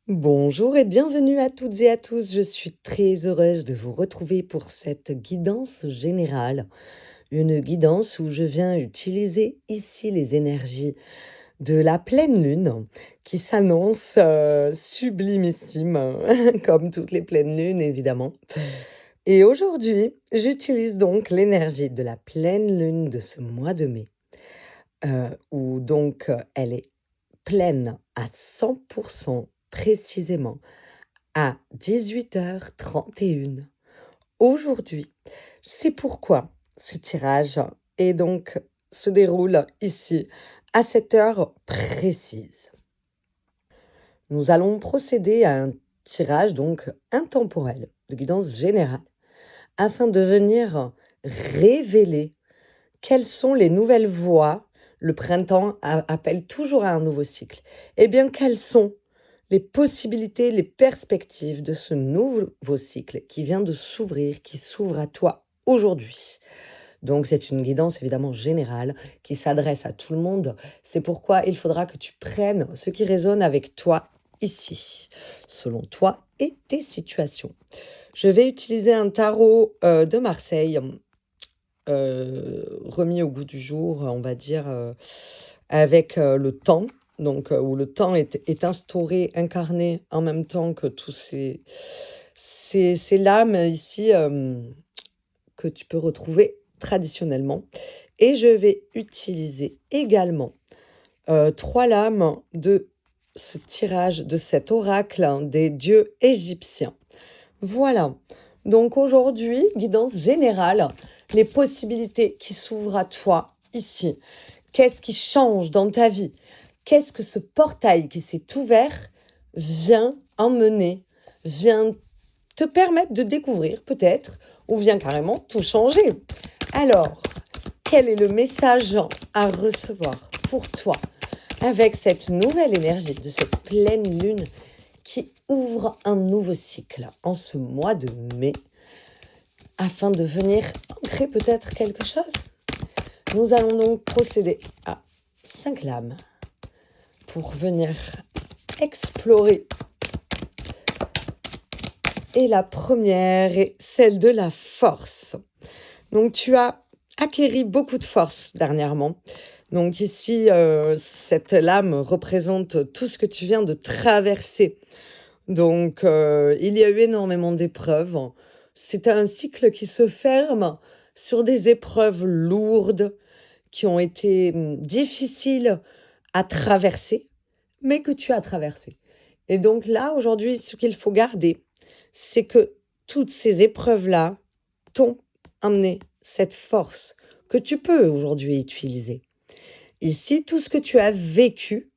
Bonjour et bienvenue à toutes et à tous. Je suis très heureuse de vous retrouver pour cette guidance générale. Une guidance où je viens utiliser ici les énergies de la pleine lune qui s'annonce sublimissime, comme toutes les pleines lunes évidemment. Et aujourd'hui, j'utilise donc l'énergie de la pleine lune de ce mois de mai, où donc elle est pleine à 100% précisément à 18h31 aujourd'hui. C'est pourquoi ce tirage est donc se déroule ici à cette heure précise. Nous allons procéder à un tirage donc intemporel de guidance générale afin de venir révéler quelles sont les nouvelles voies. Le printemps appelle toujours à un nouveau cycle. Eh bien, quelles sont les possibilités, les perspectives de ce nouveau cycle qui vient de s'ouvrir, qui s'ouvre à toi aujourd'hui. Donc c'est une guidance évidemment générale qui s'adresse à tout le monde. C'est pourquoi il faudra que tu prennes ce qui résonne avec toi ici, selon toi et tes situations. Je vais utiliser un tarot de Marseille, remis au goût du jour, on va dire, avec le temps. Donc, où le temps est instauré, incarné en même temps que tous ces lames ici que tu peux retrouver traditionnellement. Et je vais utiliser également 3 lames de ce tirage, de cet oracle des dieux égyptiens. Voilà. Donc aujourd'hui, guidance générale, les possibilités qui s'ouvrent à toi ici. Qu'est-ce qui change dans ta vie? Qu'est-ce que ce portail qui s'est ouvert vient emmener, vient te permettre de découvrir peut-être, ou vient carrément tout changer? Alors, quel est le message à recevoir pour toi avec cette nouvelle énergie de cette pleine lune qui ouvre un nouveau cycle en ce mois de mai afin de venir ancrer peut-être quelque chose? Nous allons donc procéder à 5 lames pour venir explorer. Et la première est celle de la force. Donc tu as acquéri beaucoup de force dernièrement. Donc ici, cette lame représente tout ce que tu viens de traverser. Donc il y a eu énormément d'épreuves. C'est un cycle qui se ferme sur des épreuves lourdes qui ont été difficiles à traverser, mais que tu as traversées. Et donc là, aujourd'hui, ce qu'il faut garder, c'est que toutes ces épreuves-là t'ont amené cette force que tu peux aujourd'hui utiliser. Ici, tout ce que tu as vécu,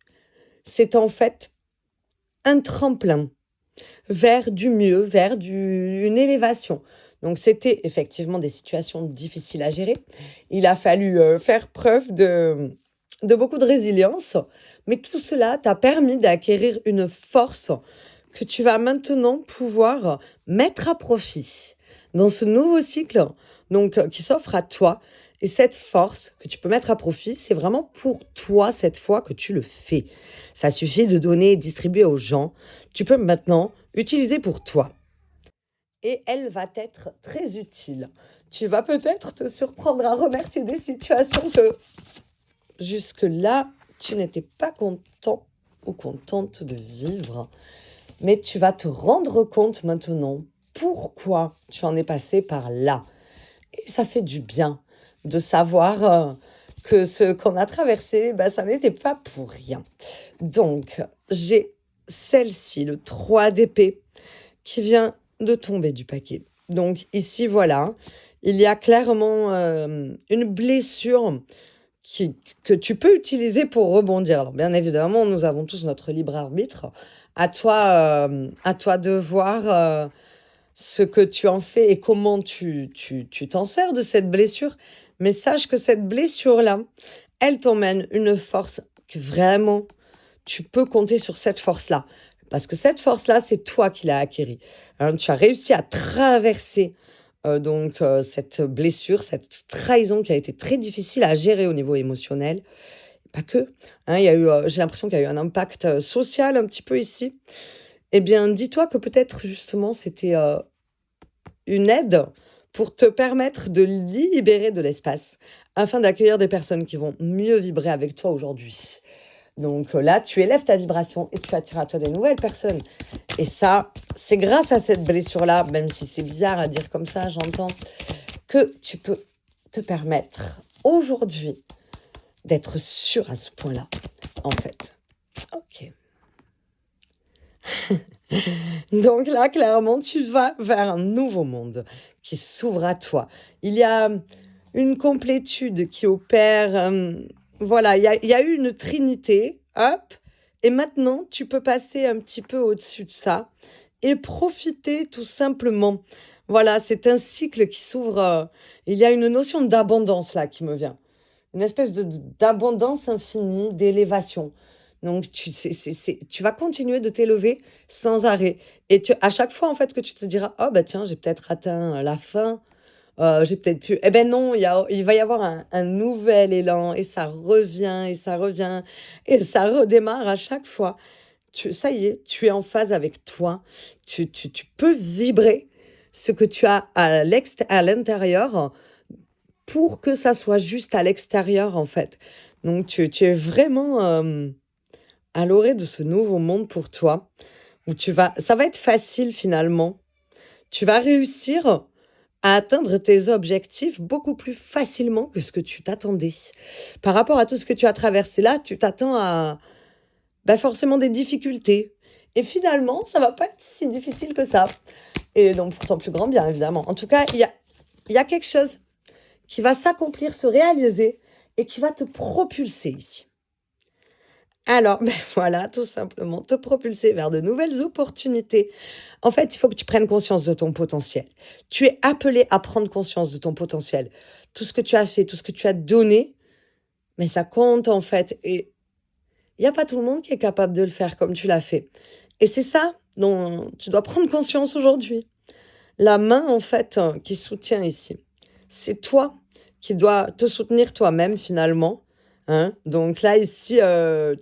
c'est en fait un tremplin vers du mieux, vers une élévation. Donc c'était effectivement des situations difficiles à gérer. Il a fallu faire preuve de beaucoup de résilience, mais tout cela t'a permis d'acquérir une force que tu vas maintenant pouvoir mettre à profit dans ce nouveau cycle donc qui s'offre à toi. Et cette force que tu peux mettre à profit, c'est vraiment pour toi cette fois que tu le fais. Ça suffit de donner et distribuer aux gens. Tu peux maintenant utiliser pour toi. Et elle va être très utile. Tu vas peut-être te surprendre à remercier des situations que jusque-là, tu n'étais pas content ou contente de vivre. Mais tu vas te rendre compte maintenant pourquoi tu en es passé par là. Et ça fait du bien de savoir que ce qu'on a traversé, ça n'était pas pour rien. Donc, j'ai celle-ci, le 3 d'épée, qui vient de tomber du paquet. Donc ici, voilà, il y a clairement une blessure que tu peux utiliser pour rebondir. Alors bien évidemment, nous avons tous notre libre arbitre. À toi de voir ce que tu en fais et comment tu t'en sers de cette blessure. Mais sache que cette blessure-là, elle t'emmène une force que vraiment, tu peux compter sur cette force-là. Parce que cette force-là, c'est toi qui l'as acquérie. Hein, tu as réussi à traverser cette blessure, cette trahison qui a été très difficile à gérer au niveau émotionnel. Pas que. Hein, il y a eu, j'ai l'impression qu'il y a eu un impact social un petit peu ici. eh bien, dis-toi que peut-être justement c'était, une aide pour te permettre de libérer de l'espace afin d'accueillir des personnes qui vont mieux vibrer avec toi aujourd'hui. Donc, là, tu élèves ta vibration et tu attires à toi des nouvelles personnes et ça, c'est grâce à cette blessure-là, même si c'est bizarre à dire comme ça, j'entends, que tu peux te permettre aujourd'hui d'être sûr à ce point-là, en fait. OK. Donc là, clairement, tu vas vers un nouveau monde qui s'ouvre à toi. Il y a une complétude qui opère. Voilà, il y a eu une trinité, hop, et maintenant, tu peux passer un petit peu au-dessus de ça et profiter tout simplement. Voilà, c'est un cycle qui s'ouvre. Il y a une notion d'abondance là qui me vient. Une espèce d'abondance infinie, d'élévation. Donc, tu vas continuer de t'élever sans arrêt. Et à chaque fois, en fait, que tu te diras, oh, bah tiens, j'ai peut-être atteint la fin, j'ai peut-être pu. Eh ben non, il va y avoir un nouvel élan, et ça revient, et ça revient, et ça redémarre à chaque fois. Ça y est, tu es en phase avec toi. Tu peux vibrer ce que tu as à l'intérieur pour que ça soit juste à l'extérieur, en fait. Donc, tu es vraiment à l'orée de ce nouveau monde pour toi, où ça va être facile finalement. Tu vas réussir à atteindre tes objectifs beaucoup plus facilement que ce que tu t'attendais. Par rapport à tout ce que tu as traversé là, tu t'attends à forcément des difficultés. Et finalement, ça va pas être si difficile que ça. Et donc, pour ton plus grand bien, évidemment. En tout cas, il y a quelque chose qui va s'accomplir, se réaliser et qui va te propulser ici. Alors, voilà, tout simplement, te propulser vers de nouvelles opportunités. En fait, il faut que tu prennes conscience de ton potentiel. Tu es appelé à prendre conscience de ton potentiel. Tout ce que tu as fait, tout ce que tu as donné, mais ça compte en fait. Et il n'y a pas tout le monde qui est capable de le faire comme tu l'as fait. Et c'est ça dont tu dois prendre conscience aujourd'hui. La main, en fait, qui soutient ici, c'est toi qui dois te soutenir toi-même finalement, hein. Donc là, ici,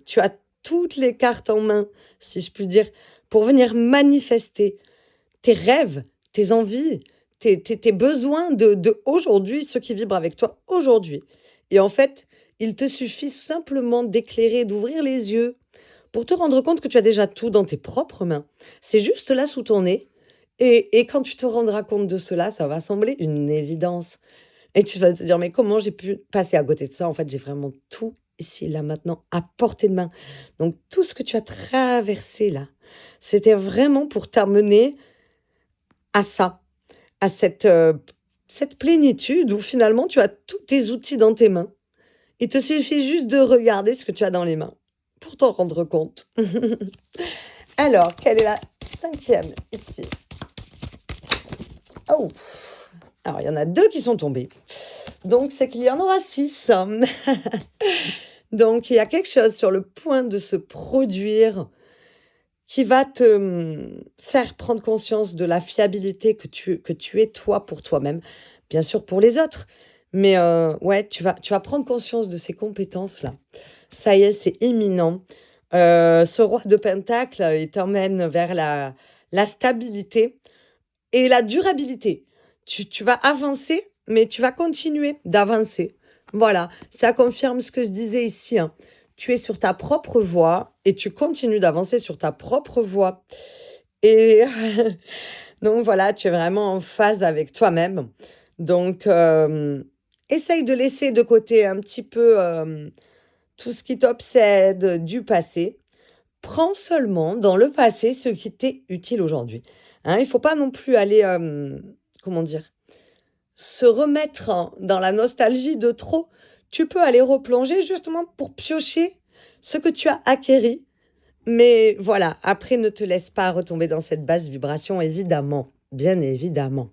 tu as toutes les cartes en main, si je puis dire, pour venir manifester tes rêves, tes envies, tes besoins de aujourd'hui, ceux qui vibrent avec toi aujourd'hui. Et en fait, il te suffit simplement d'éclairer, d'ouvrir les yeux pour te rendre compte que tu as déjà tout dans tes propres mains. C'est juste là sous ton nez. Et quand tu te rendras compte de cela, ça va sembler une évidence. Et tu vas te dire, mais comment j'ai pu passer à côté de ça? En fait, j'ai vraiment tout ici, là, maintenant, à portée de main. Donc, tout ce que tu as traversé là, c'était vraiment pour t'amener à ça, à cette plénitude où finalement tu as tous tes outils dans tes mains. Il te suffit juste de regarder ce que tu as dans les mains pour t'en rendre compte. Alors, quelle est la cinquième ici? Oh, alors il y en a 2 qui sont tombés. Donc, c'est qu'il y en aura 6. Donc, il y a quelque chose sur le point de se produire qui va te faire prendre conscience de la fiabilité que tu es toi pour toi-même, bien sûr pour les autres. Mais ouais, tu vas prendre conscience de ces compétences-là. Ça y est, c'est imminent. Ce roi de Pentacle, il t'emmène vers la stabilité et la durabilité. Tu vas avancer, mais tu vas continuer d'avancer. Voilà, ça confirme ce que je disais ici, hein. Tu es sur ta propre voie et tu continues d'avancer sur ta propre voie. Et donc voilà, tu es vraiment en phase avec toi-même. Donc, essaye de laisser de côté un petit peu tout ce qui t'obsède du passé. Prends seulement dans le passé ce qui t'est utile aujourd'hui. Hein, il ne faut pas non plus aller, comment dire, se remettre dans la nostalgie de trop. Tu peux aller replonger justement pour piocher ce que tu as acquéri. Mais voilà, après, ne te laisse pas retomber dans cette basse vibration, évidemment, bien évidemment.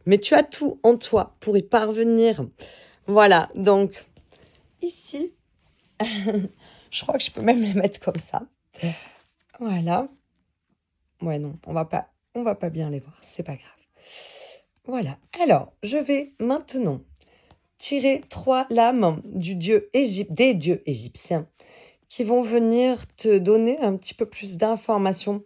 Mais tu as tout en toi pour y parvenir. Voilà, donc ici, je crois que je peux même les mettre comme ça. Voilà. Ouais, non, on va pas bien les voir, c'est pas grave. Voilà. Alors, je vais maintenant tirer 3 lames des dieux égyptiens qui vont venir te donner un petit peu plus d'informations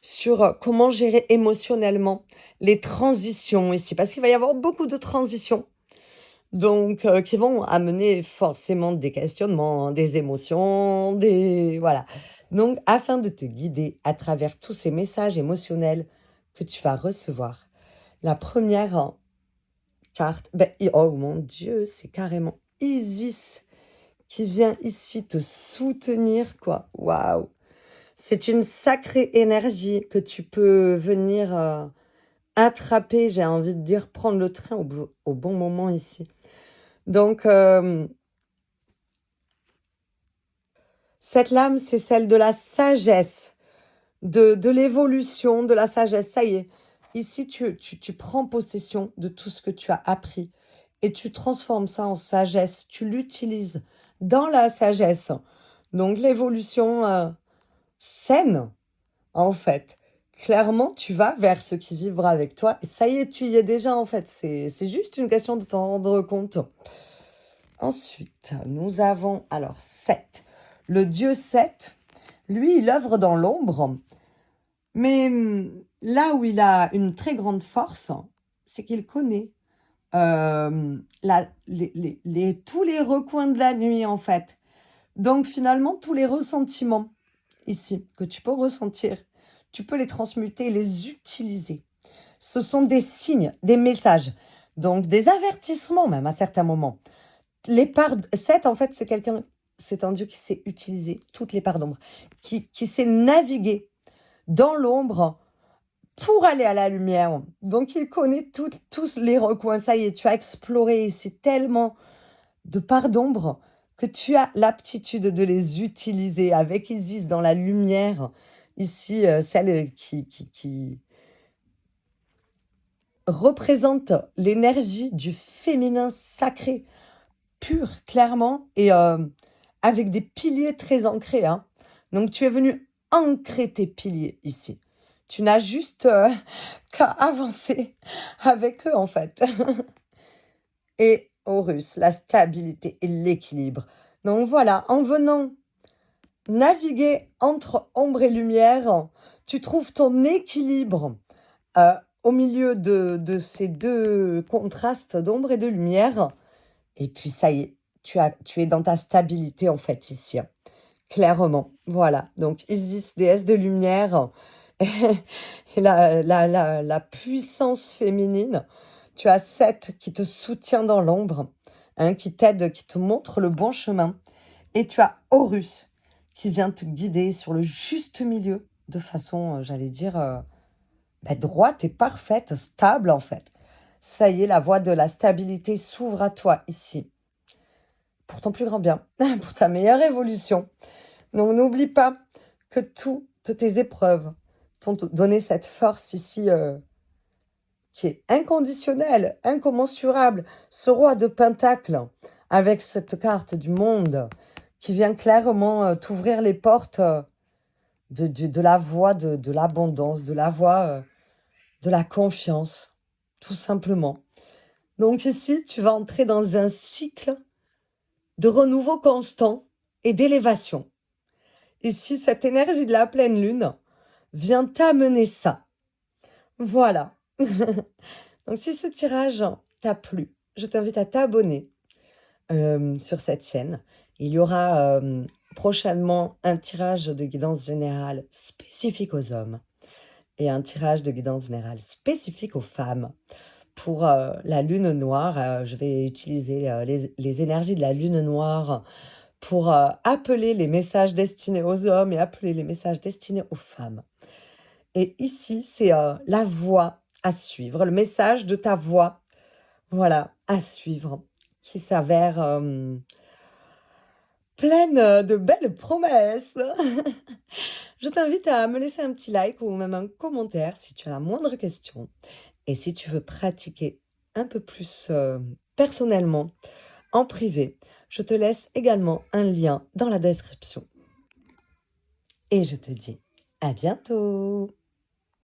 sur comment gérer émotionnellement les transitions ici, parce qu'il va y avoir beaucoup de transitions, donc qui vont amener forcément des questionnements, des émotions, des voilà. Donc afin de te guider à travers tous ces messages émotionnels que tu vas recevoir, la première carte, oh mon Dieu, c'est carrément Isis qui vient ici te soutenir, quoi. Waouh! C'est une sacrée énergie que tu peux venir attraper, j'ai envie de dire, prendre le train au bon moment ici. Donc, cette lame, c'est celle de la sagesse, de l'évolution, de la sagesse. Ça y est, ici, tu prends possession de tout ce que tu as appris et tu transformes ça en sagesse. Tu l'utilises dans la sagesse. Donc, l'évolution saine, en fait. Clairement, tu vas vers ce qui vivra avec toi. Et ça y est, tu y es déjà, en fait. C'est juste une question de t'en rendre compte. Ensuite, nous avons alors Seth. Le dieu Seth, lui, il œuvre dans l'ombre. Mais là où il a une très grande force, c'est qu'il connaît tous les recoins de la nuit, en fait. Donc, finalement, tous les ressentiments ici que tu peux ressentir, tu peux les transmuter, les utiliser. Ce sont des signes, des messages, donc des avertissements même à certains moments. Seth, en fait, c'est un dieu qui sait utiliser toutes les parts d'ombre, qui sait naviguer dans l'ombre pour aller à la lumière. Donc, il connaît tous les recoins. Ça y est, tu as exploré ici tellement de parts d'ombre que tu as l'aptitude de les utiliser avec Isis dans la lumière. Ici, celle qui représente l'énergie du féminin sacré, pur, clairement, et avec des piliers très ancrés, hein. Donc, tu es venu ancrer tes piliers ici. Tu n'as juste qu'à avancer avec eux, en fait. Et Horus, la stabilité et l'équilibre. Donc voilà, en venant naviguer entre ombre et lumière, tu trouves ton équilibre au milieu de ces deux contrastes d'ombre et de lumière. Et puis ça y est, tu es dans ta stabilité en fait ici, hein. Clairement. Voilà, donc Isis, déesse de lumière, et la puissance féminine. Tu as Seth qui te soutient dans l'ombre, hein, qui t'aide, qui te montre le bon chemin. Et tu as Horus qui vient te guider sur le juste milieu de façon, j'allais dire, droite et parfaite, stable en fait. Ça y est, la voie de la stabilité s'ouvre à toi ici. Pour ton plus grand bien, pour ta meilleure évolution. Donc n'oublie pas que toutes tes épreuves t'ont donné cette force ici qui est inconditionnelle, incommensurable. Ce roi de Pentacle avec cette carte du monde qui vient clairement t'ouvrir les portes de la voie de l'abondance, de la voie de la confiance, tout simplement. Donc ici, tu vas entrer dans un cycle de renouveau constant et d'élévation. Ici, cette énergie de la pleine lune vient t'amener ça. Voilà. Donc, si ce tirage t'a plu, je t'invite à t'abonner sur cette chaîne. Il y aura prochainement un tirage de guidance générale spécifique aux hommes et un tirage de guidance générale spécifique aux femmes. Pour la lune noire, je vais utiliser les énergies de la lune noire pour appeler les messages destinés aux hommes et appeler les messages destinés aux femmes. Et ici, c'est la voie à suivre, le message de ta voix, voilà, à suivre, qui s'avère pleine de belles promesses. Je t'invite à me laisser un petit like ou même un commentaire si tu as la moindre question. Et si tu veux pratiquer un peu plus personnellement, en privé, je te laisse également un lien dans la description. Et je te dis à bientôt!